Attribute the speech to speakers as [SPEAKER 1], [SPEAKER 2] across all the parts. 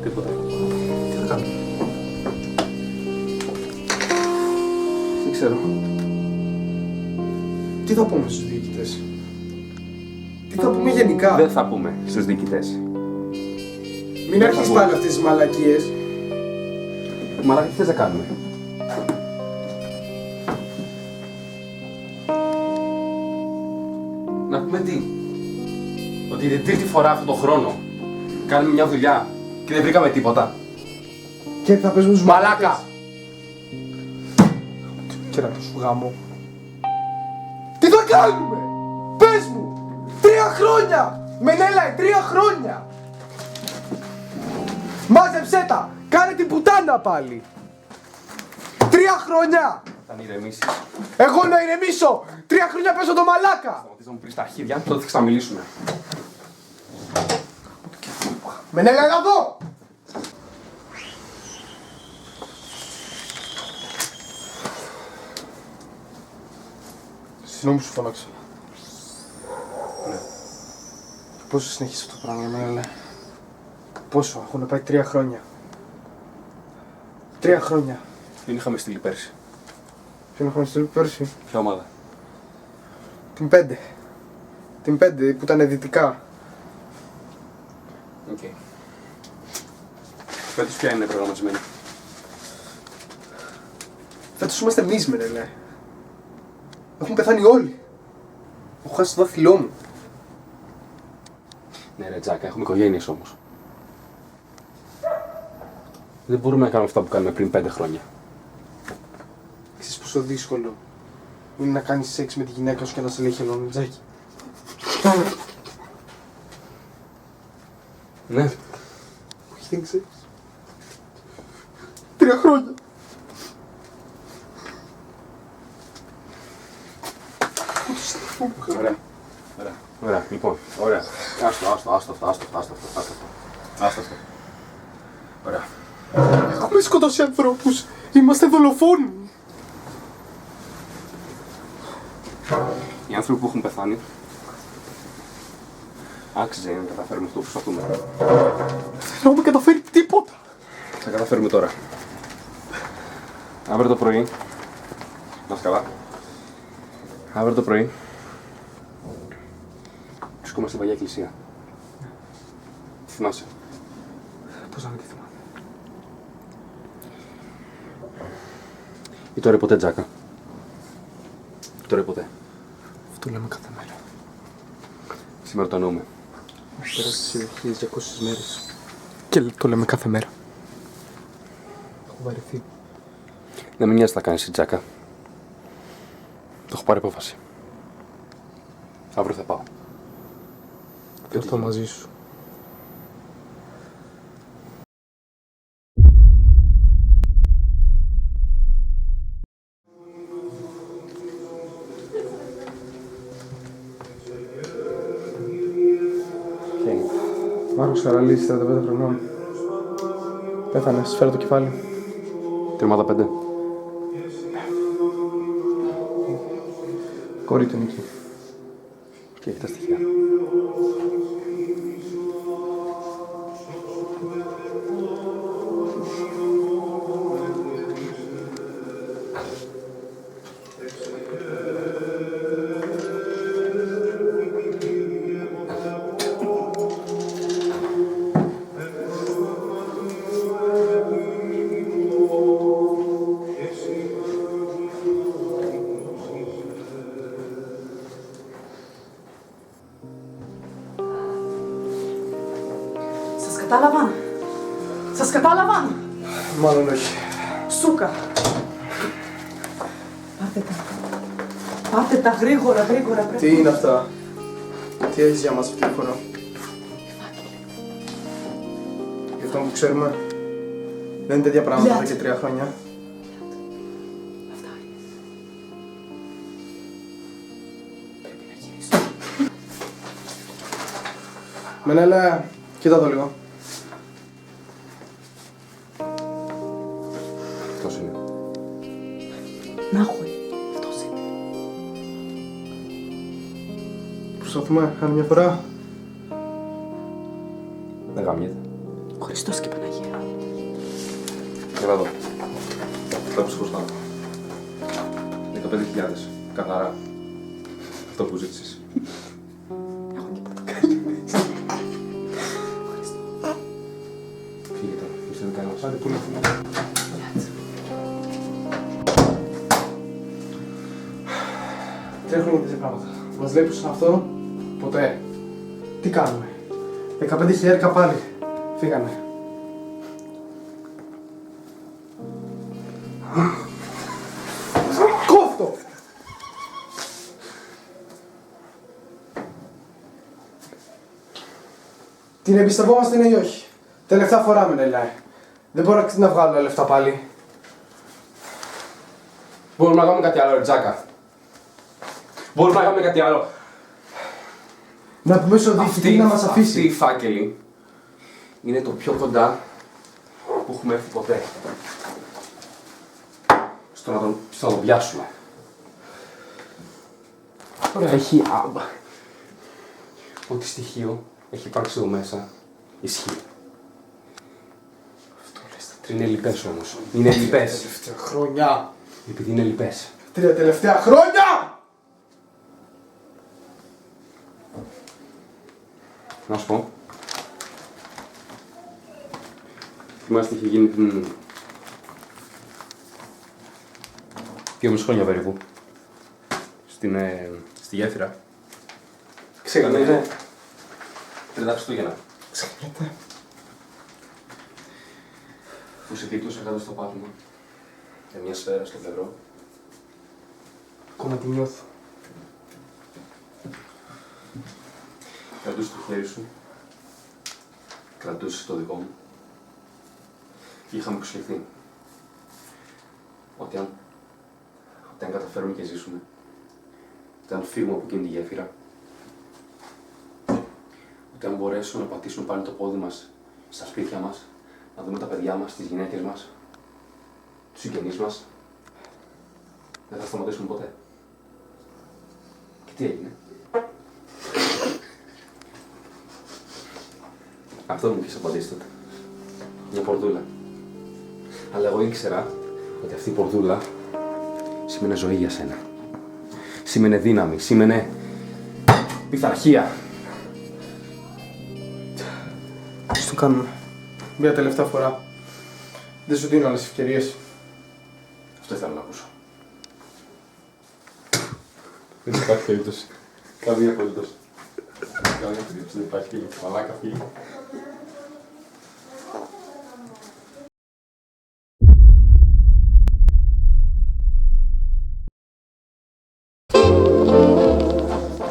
[SPEAKER 1] Τίποτα.
[SPEAKER 2] Τι θα κάνω? Δεν ξέρω. Τι θα πούμε στους διοικητές? Τι θα πούμε γενικά?
[SPEAKER 1] Δεν θα πούμε στους διοικητές.
[SPEAKER 2] Μην αρχίσεις πάλι αυτές τις μαλακίες.
[SPEAKER 1] Μαλάκα, τι θες να κάνουμε? Να πούμε τι? Ότι την τρίτη φορά αυτόν τον χρόνο κάνουμε μια δουλειά και δεν βρήκαμε τίποτα.
[SPEAKER 2] Και θα παίζουμε τους
[SPEAKER 1] Μαλάκα!
[SPEAKER 2] Κοίτα το σου γάμο. Τι θα κάνουμε? Πες μου! 3 χρόνια! Μενέλα, 3 χρόνια! Μάζεψέ τα! Κάνε την πουτάνα πάλι! 3 χρόνια!
[SPEAKER 1] Θα ηρεμήσεις.
[SPEAKER 2] Εγώ να ηρεμήσω! 3 χρόνια παίζω το μαλάκα!
[SPEAKER 1] Σταματήσεις να μου πεις τα χέρια, τότε θα ξαναμιλήσουμε.
[SPEAKER 2] Μενέλα, έλα εδώ! Συγγνώμη σου φώναξα.
[SPEAKER 1] Ναι.
[SPEAKER 2] Πόσο συνεχίζει αυτό το πράγμα, Μενέλα? Πόσο, έχουν πάει 3 χρόνια. 3 χρόνια.
[SPEAKER 1] Ποιον είχαμε στείλει πέρσι?
[SPEAKER 2] Ποιον είχαμε στείλει πέρσι?
[SPEAKER 1] Ποια ομάδα?
[SPEAKER 2] Την 5. Την 5 που ήταν δυτικά.
[SPEAKER 1] Οκ. Φέτος ποια είναι προγραμματισμένη?
[SPEAKER 2] Φέτος είμαστε εμείς, Μενέλα. Έχουν πεθάνει όλοι. Έχω χάσει το δάχτυλό μου.
[SPEAKER 1] Ναι ρε Τζάκα, έχουμε οικογένειες όμως. Δεν μπορούμε να κάνουμε αυτά που κάνουμε πριν 5 χρόνια.
[SPEAKER 2] Ξέρεις πόσο δύσκολο είναι να κάνεις σεξ με τη γυναίκα σου και να σε λέει χελονιτζάκι?
[SPEAKER 1] Ναι.
[SPEAKER 2] Όχι, δεν ξέρεις. 3 χρόνια.
[SPEAKER 1] Ωραία. Ωραία. Λοιπόν, ωραία. Άστο αυτό. Ωραία.
[SPEAKER 2] Έχουμε σκοτώσει ανθρώπους. Είμαστε δολοφόνοι.
[SPEAKER 1] Οι άνθρωποι που έχουν πεθάνει άξιζε να καταφέρουμε αυτό που προσπαθούμε.
[SPEAKER 2] Δεν έχουμε καταφέρει τίποτα.
[SPEAKER 1] Θα καταφέρουμε τώρα. Αύριο το πρωί. Να είσαι καλά. Αύριο το πρωί. Βρισκόμαστε στην Παλιά Εκκλησία. Τι θυμάσαι?
[SPEAKER 2] Πώς να μην τη θυμάμαι?
[SPEAKER 1] Ή τώρα ή ποτέ, Τζάκα. Τώρα ή ποτέ.
[SPEAKER 2] Αυτό λέμε κάθε μέρα.
[SPEAKER 1] Σήμερα το εννοούμε.
[SPEAKER 2] Πέρασε 1200 μέρες. Και το λέμε κάθε μέρα. Έχω βαρεθεί.
[SPEAKER 1] Δεν με νοιάζει τι θα κάνεις, Τζάκα. Το έχω πάρει απόφαση. Αύριο θα πάω.
[SPEAKER 2] Θα έρθω μαζί σου.
[SPEAKER 1] Ποια είναι?
[SPEAKER 2] Μάρκος Καραλής, 35 χρονών. Πέθανε, σφαίρα το κεφάλι.
[SPEAKER 1] Την ομάδα 5.
[SPEAKER 2] Κόρη του Νίκη.
[SPEAKER 1] Και έχει τα στοιχεία.
[SPEAKER 3] Σας κατάλαβαν.
[SPEAKER 2] Μάλλον όχι.
[SPEAKER 3] Σούκα. Πάτε τα γρήγορα.
[SPEAKER 2] Τι είναι αυτά? Τι έχεις για μας αυτή τη φορά? Για αυτό που ξέρουμε. Δεν είναι τέτοια πράγματα εδώ και 3 χρόνια. Μενέλα, κοίτα το λίγο.
[SPEAKER 1] Αυτός είναι.
[SPEAKER 3] Νάχουε, αυτός είναι.
[SPEAKER 2] Προσπαθούμε άλλη μια φορά.
[SPEAKER 1] Δεν γαμιέται.
[SPEAKER 3] Χωρίς Χριστός και Παναγία.
[SPEAKER 1] Έλα εδώ. Βλέπεις μπροστά μου. 15.000. Καθαρά. Αυτό που ζήτησες.
[SPEAKER 3] Έχω και πορτοκάλι.
[SPEAKER 1] Φύγε τώρα. Είσαι δεν κάνεις.
[SPEAKER 2] Άντε, πού να φύγω. Τρέχουν τέτοια πράγματα. Μας λέει πως είναι αυτό, ποτέ. Τι κάνουμε. 15.000 πάλι. Φύγανε. Κόφτω! Την εμπιστευόμαστε ναι ή όχι. Τελευταία φορά με μιλάει. Δεν μπορώ να βγάλω λεφτά πάλι.
[SPEAKER 1] Μπορούμε να κάνουμε κάτι άλλο, ρε Τζάκα. Μπορούμε να κάνουμε κάτι άλλο.
[SPEAKER 2] Να πούμε στον διοικητή να μας
[SPEAKER 1] Αυτή
[SPEAKER 2] αφήσει.
[SPEAKER 1] η φάκελη είναι το πιο κοντά που έχουμε έρθει ποτέ. Στο να τον πιάσουμε.
[SPEAKER 2] Ωραία.
[SPEAKER 1] Έχει άμπα. Ό,τι στοιχείο έχει υπάρξει εδώ μέσα ισχύει.
[SPEAKER 2] Αυτό λες.
[SPEAKER 1] Είναι λοιπές όμως. Είναι λοιπές.
[SPEAKER 2] Τελευταία χρόνια.
[SPEAKER 1] Επειδή είναι λοιπές.
[SPEAKER 2] 3 τελευταία χρόνια!
[SPEAKER 1] Να σου πω. Θυμάστε τι είχε γίνει πριν 2,5 χρόνια περίπου. Στη γέφυρα.
[SPEAKER 2] Ξεχνάτε.
[SPEAKER 1] 30 Χριστούγεννα.
[SPEAKER 2] Ξεχνάτε.
[SPEAKER 1] Που σε δίπλωσα κάτω στο πάτωμα. Για μια σφαίρα στο πλευρό.
[SPEAKER 2] Ακόμα τη νιώθω.
[SPEAKER 1] Κρατούσε το χέρι σου. Κρατούσε το δικό μου. Και είχαμε προσχεθεί. Ότι αν καταφέρουμε και ζήσουμε, ότι αν φύγουμε από εκείνη τη γέφυρα, ότι αν μπορέσουμε να πατήσουμε πάλι το πόδι μας στα σπίτια μας, να δούμε τα παιδιά μας, τις γυναίκες μας, τους συγγενείς μας, δεν θα σταματήσουμε ποτέ. Και τι έγινε. Αυτό μου είχες απαντήσει τότε. Μια πορδούλα. Αλλά εγώ ήξερα ότι αυτή η πορδούλα σήμαινε ζωή για σένα. Σήμαινε δύναμη, σήμαινε πειθαρχία.
[SPEAKER 2] Ας το κάνουμε. Μια τελευταία φορά. Δεν σου δίνω άλλες ευκαιρίες.
[SPEAKER 1] Αυτό ήθελα να ακούσω. Δεν υπάρχει περίπτωση. Καμία περίπτωση. Καμία περίπτωση δεν υπάρχει περίπτωση. Μαλάκα φίλοι.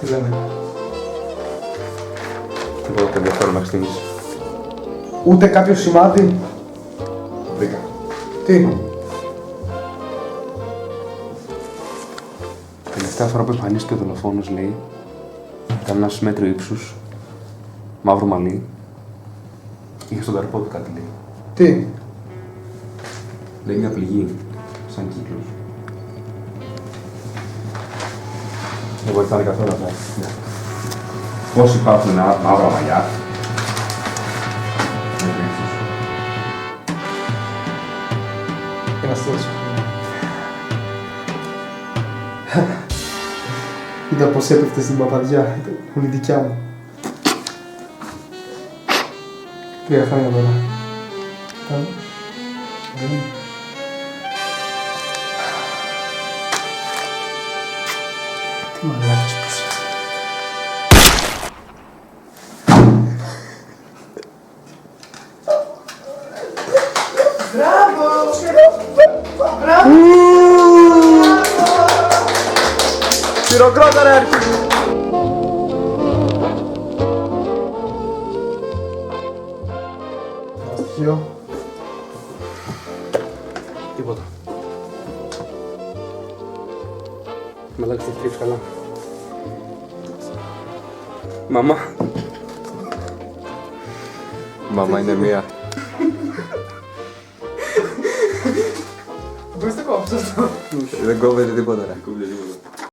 [SPEAKER 2] Τι λένε.
[SPEAKER 1] Τίποτα το ενδιαφέρον μέχρι στιγμής.
[SPEAKER 2] Ούτε κάποιο σημάδι.
[SPEAKER 1] Βρήκα.
[SPEAKER 2] Τι.
[SPEAKER 1] Τελευταία φορά που εμφανίστηκε ο δολοφόνος, λέει, ήταν ένας μέτρο ύψους, μαύρο μαλλί, είχε στον καρπό του κάτι, λέει.
[SPEAKER 2] Τι.
[SPEAKER 1] Λέει μια πληγή, σαν κύκλος. Δεν βοηθάνε καθόλου αυτά. Ναι. Πώς υπάρχουν μαύρα μαλλιά, μέτρο ύψους.
[SPEAKER 2] Ένα στέλος. Είδα πως έπεφτε στην παπαδιά. Ήταν πολύ δικιά μου. 3 χρόνια τώρα. Τι μαλάκας που είσαι. Μπράβο! Μπράβο! Χειροκρότημα ρε αρχή! Ένα στοιχείο.
[SPEAKER 1] Τίποτα. Μαλάκα, τι χτύπεις καλά. Μαμά. Μαμά είναι μία.
[SPEAKER 2] Μπορείς να κόψεις αυτό.
[SPEAKER 1] Δεν κόβεται τίποτα ρε.